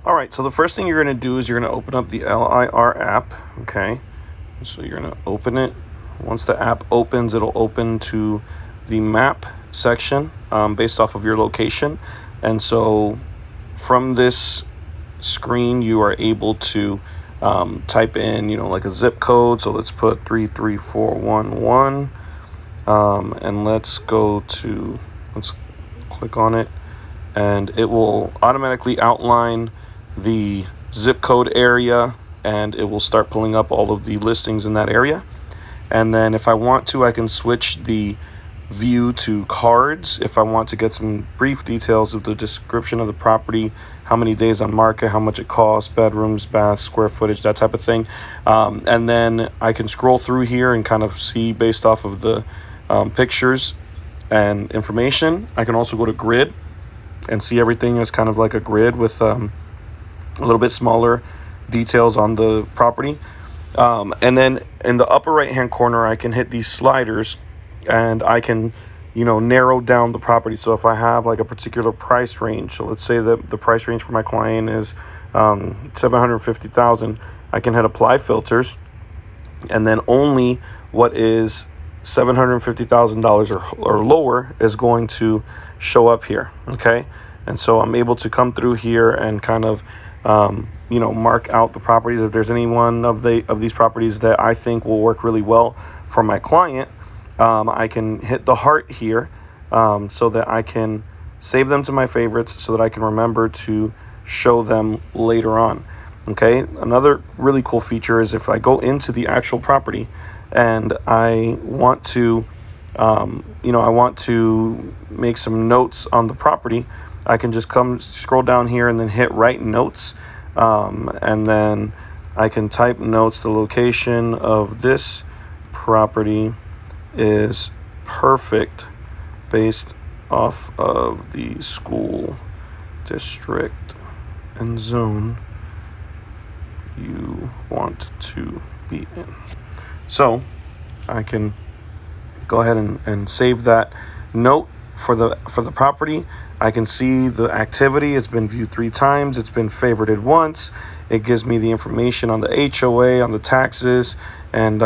All right, so the first thing you're going to do is you're going to open up the LIR app, okay? So you're going to open it. Once the app opens, it'll open to the map section based off of your location. And so from this screen, you are able to type in, like a zip code. So let's put 33411, and let's click on it, and it will automatically outline the zip code area, and it will start pulling up all of the listings in that area. And then if I want to, I can switch the view to cards if I want to get some brief details of the description of the property, how many days on market, how much it costs, bedrooms, baths, square footage, that type of thing. And then I can scroll through here and kind of see based off of the pictures and information. I can also go to grid and see everything as kind of like a grid with a little bit smaller details on the property. And then in the upper right hand corner, I can hit these sliders and I can narrow down the property. So if I have like a particular price range, so let's say that the price range for my client is $750,000, I can hit apply filters, and then only what is $750,000 or lower is going to show up here. Okay, and so I'm able to come through here and kind of mark out the properties. If there's any one of these properties that I think will work really well for my client, I can hit the heart here so that I can save them to my favorites so that I can remember to show them later on. Okay, another really cool feature is if I go into the actual property and I want to make some notes on the property, I can just scroll down here and then hit write notes, and then I can type notes. The location of this property is perfect based off of the school district and zone you want to be in. So I can go ahead and save that note for the property. I can see the activity. It's been viewed 3 times. It's been favorited once. It gives me the information on the HOA, on the taxes, and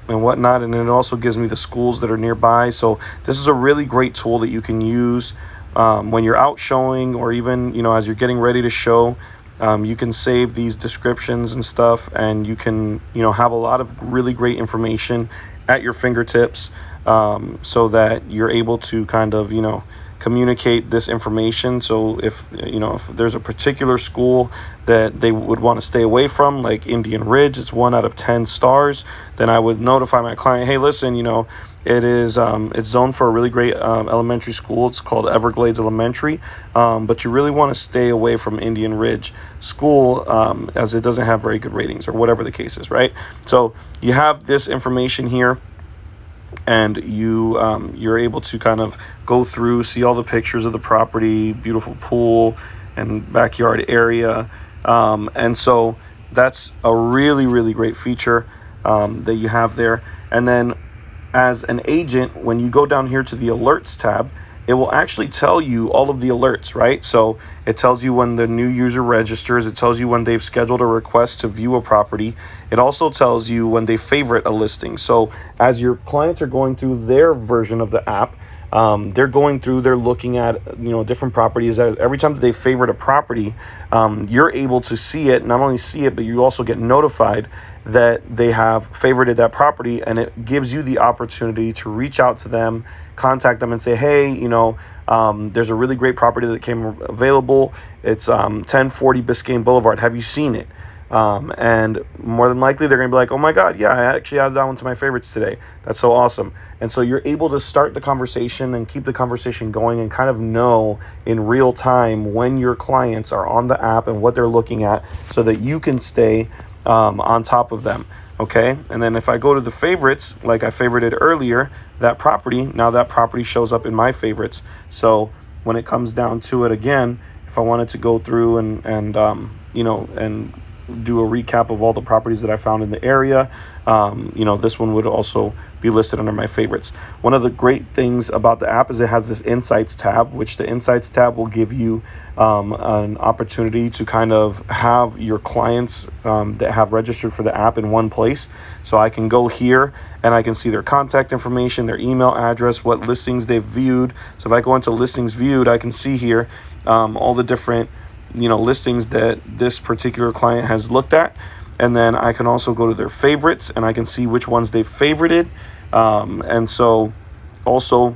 whatnot. And it also gives me the schools that are nearby. So this is a really great tool that you can use when you're out showing, or even, as you're getting ready to show. You can save these descriptions and stuff, and you can, have a lot of really great information at your fingertips, so that you're able to kind of, communicate this information. So if there's a particular school that they would want to stay away from, like Indian Ridge, it's 1 out of 10 stars, then I would notify my client, hey, listen, it is it's zoned for a really great elementary school. It's called Everglades Elementary, but you really want to stay away from Indian Ridge School as it doesn't have very good ratings, or whatever the case is, right? So you have this information here, and you're able to kind of go through, see all the pictures of the property, beautiful pool and backyard area, and so that's a really, really great feature that you have there. And then as an agent, when you go down here to the alerts tab, it will actually tell you all of the alerts, right? So it tells you when the new user registers. It tells you when they've scheduled a request to view a property. It also tells you when they favorite a listing. So as your clients are going through their version of the app, they're looking at, different properties. Every time that they favorite a property, you're able to see it, not only see it, but you also get notified that they have favorited that property, and it gives you the opportunity to reach out to them, contact them and say, hey, there's a really great property that came available. It's 1040 Biscayne Boulevard. Have you seen it? And more than likely, they're going to be like, oh my God, yeah, I actually added that one to my favorites today. That's so awesome. And so you're able to start the conversation and keep the conversation going, and kind of know in real time when your clients are on the app and what they're looking at, so that you can stay on top of them. Okay. And then if I go to the favorites, like I favorited earlier, that property shows up in my favorites. So when it comes down to it again, if I wanted to go through and do a recap of all the properties that I found in the area. This one would also be listed under my favorites. One of the great things about the app is it has this Insights tab, which the Insights tab will give you an opportunity to kind of have your clients that have registered for the app in one place. So I can go here and I can see their contact information, their email address, what listings they've viewed. So if I go into listings viewed, I can see here all the different listings that this particular client has looked at. And then I can also go to their favorites and I can see which ones they've favorited. And so also,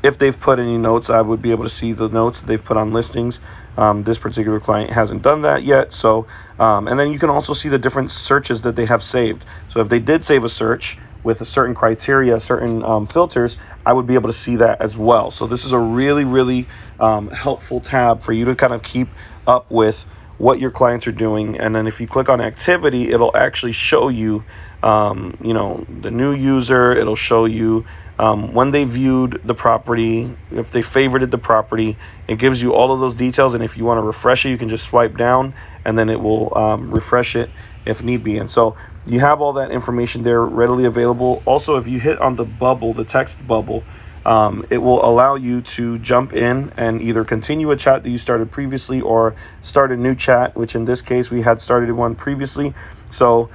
if they've put any notes, I would be able to see the notes that they've put on listings. This particular client hasn't done that yet. So, and then you can also see the different searches that they have saved. So if they did save a search with a certain criteria, certain filters, I would be able to see that as well. So this is a really, really helpful tab for you to kind of keep up with what your clients are doing. And then if you click on activity, it'll actually show you, the new user. It'll show you when they viewed the property, if they favorited the property. It gives you all of those details. And if you want to refresh it, you can just swipe down and then it will refresh it if need be. And so you have all that information there readily available. Also, if you hit on the bubble, the text bubble, it will allow you to jump in and either continue a chat that you started previously or start a new chat, which in this case we had started one previously. So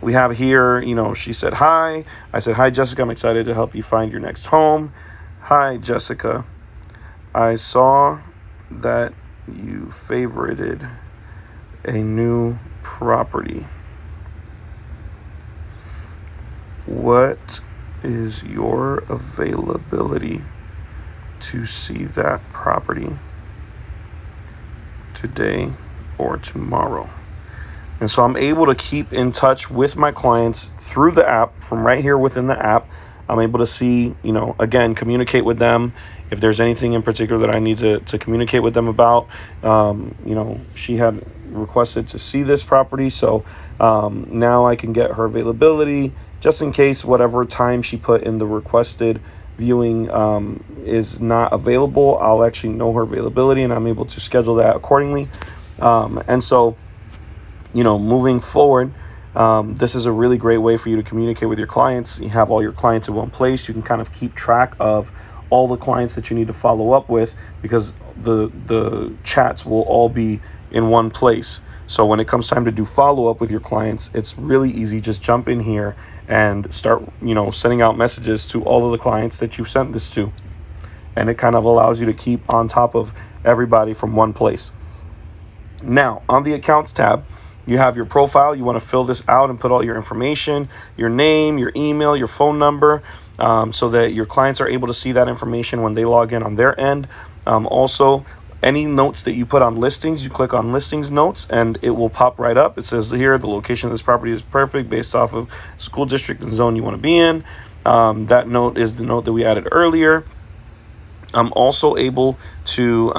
we have here, she said, hi. I said, hi, Jessica. I'm excited to help you find your next home. Hi, Jessica. I saw that you favorited a new property. What is your availability to see that property today or tomorrow? And so I'm able to keep in touch with my clients through the app from right here within the app. I'm able to see, again, communicate with them. If there's anything in particular that I need to communicate with them about, she had requested to see this property. So now I can get her availability just in case whatever time she put in the requested viewing is not available. I'll actually know her availability and I'm able to schedule that accordingly. And so, moving forward, this is a really great way for you to communicate with your clients. You have all your clients in one place. You can kind of keep track of all the clients that you need to follow up with because the chats will all be in one place. So when it comes time to do follow-up with your clients, it's really easy. Just jump in here and start, sending out messages to all of the clients that you've sent this to. And it kind of allows you to keep on top of everybody from one place. Now, on the accounts tab, you have your profile. You want to fill this out and put all your information, your name, your email, your phone number, so that your clients are able to see that information when they log in on their end. Also, any notes that you put on listings, you click on listings notes and it will pop right up. It says here, the location of this property is perfect based off of school district and zone you want to be in. That note is the note that we added earlier. I'm also able to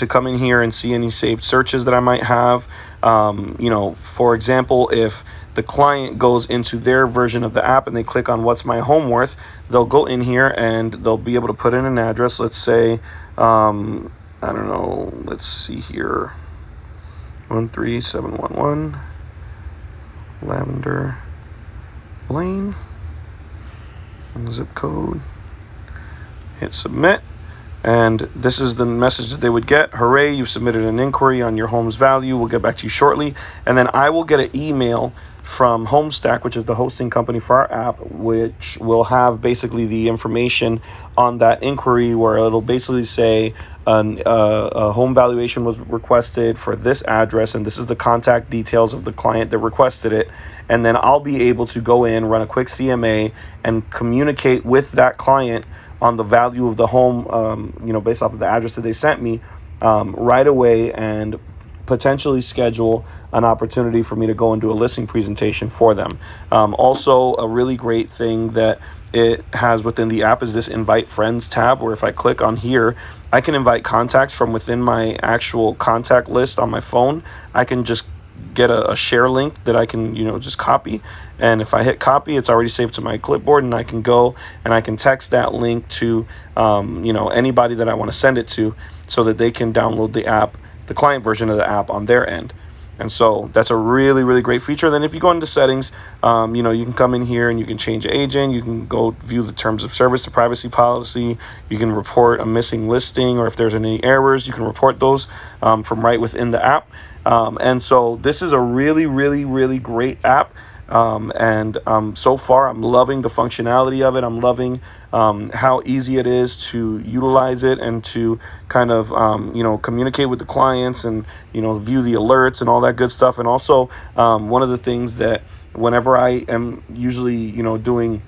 come in here and see any saved searches that I might have. For example, if the client goes into their version of the app and they click on what's my home worth, they'll go in here and they'll be able to put in an address. Let's say, I don't know, let's see here, 13711 Lavender Lane, zip code, hit submit. And this is the message that they would get. Hooray, you've submitted an inquiry on your home's value. We'll get back to you shortly. And then I will get an email from Homestack, which is the hosting company for our app, which will have basically the information on that inquiry where it'll basically say a home valuation was requested for this address, and this is the contact details of the client that requested it. And then I'll be able to go in, run a quick CMA, and communicate with that client on the value of the home, based off of the address that they sent me right away, and potentially schedule an opportunity for me to go and do a listing presentation for them. Also, a really great thing that it has within the app is this invite friends tab, where if I click on here, I can invite contacts from within my actual contact list on my phone. I can just get a share link that I can, just copy. And if I hit copy, it's already saved to my clipboard, and I can go and I can text that link to, anybody that I want to send it to, so that they can download the app, the client version of the app on their end. And so that's a really, really great feature. Then if you go into settings, you can come in here and you can change agent. You can go view the terms of service, the privacy policy. You can report a missing listing, or if there's any errors, you can report those from right within the app. And so this is a really, really, really great app. So far, I'm loving the functionality of it. I'm loving how easy it is to utilize it and to kind of, communicate with the clients and, view the alerts and all that good stuff. And also, one of the things that whenever I am usually, doing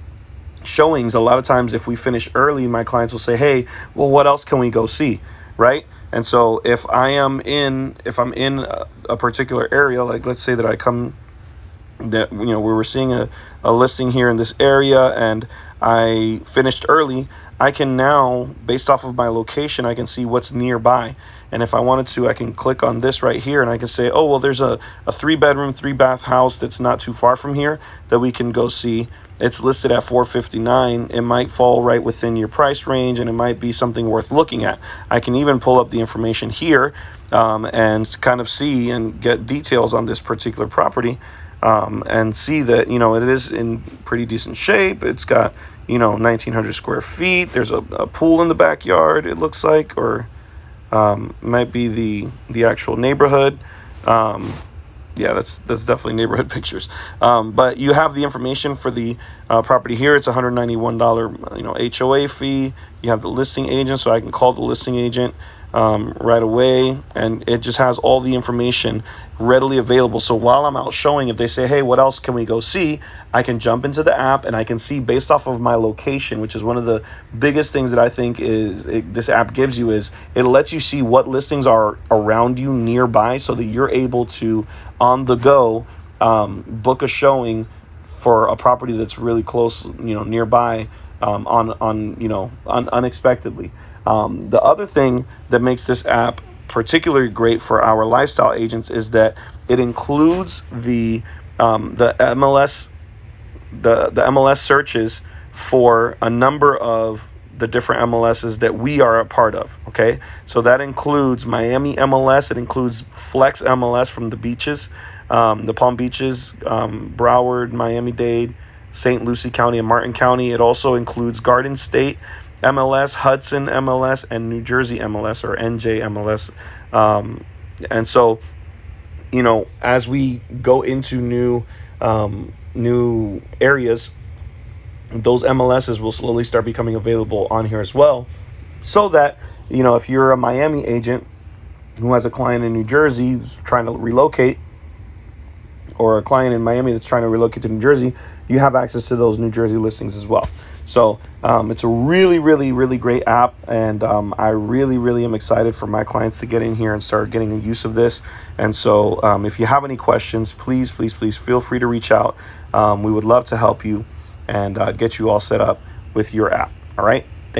showings, a lot of times if we finish early, my clients will say, hey, well, what else can we go see? Right. And so if I'm in a particular area, like let's say that I come that we were seeing a listing here in this area and I finished early, I can now, based off of my location, I can see what's nearby. And if I wanted to, I can click on this right here and I can say, oh, well, there's a 3-bedroom, 3-bath house that's not too far from here that we can go see. It's listed at $459. It might fall right within your price range and it might be something worth looking at. I can even pull up the information here and kind of see and get details on this particular property. And see that, it is in pretty decent shape. It's got, 1,900 square feet. There's a pool in the backyard, it looks like, or might be the actual neighborhood. Yeah, that's definitely neighborhood pictures. But you have the information for the property here. It's $191, HOA fee. You have the listing agent, so I can call the listing agent right away, and it just has all the information readily available. So while I'm out showing, if they say, hey, what else can we go see, I can jump into the app and I can see based off of my location, which is one of the biggest things that I think this app gives you, is it lets you see what listings are around you nearby, so that you're able to on the go book a showing for a property that's really close, nearby, unexpectedly. The other thing that makes this app particularly great for our lifestyle agents is that it includes the MLS the MLS searches for a number of the different MLSs that we are a part of. Okay, so that includes Miami MLS. It includes Flex MLS from the beaches, the Palm Beaches, Broward, Miami-Dade, St. Lucie County, and Martin County. It also includes Garden State MLS, Hudson MLS, and New Jersey MLS, or NJ MLS. And so, as we go into new areas, those MLSs will slowly start becoming available on here as well, so that, if you're a Miami agent who has a client in New Jersey who's trying to relocate, or a client in Miami that's trying to relocate to New Jersey, you have access to those New Jersey listings as well. So it's a really, really, really great app, and I really, really am excited for my clients to get in here and start getting the use of this. And so if you have any questions, please feel free to reach out. We would love to help you and get you all set up with your app. All right.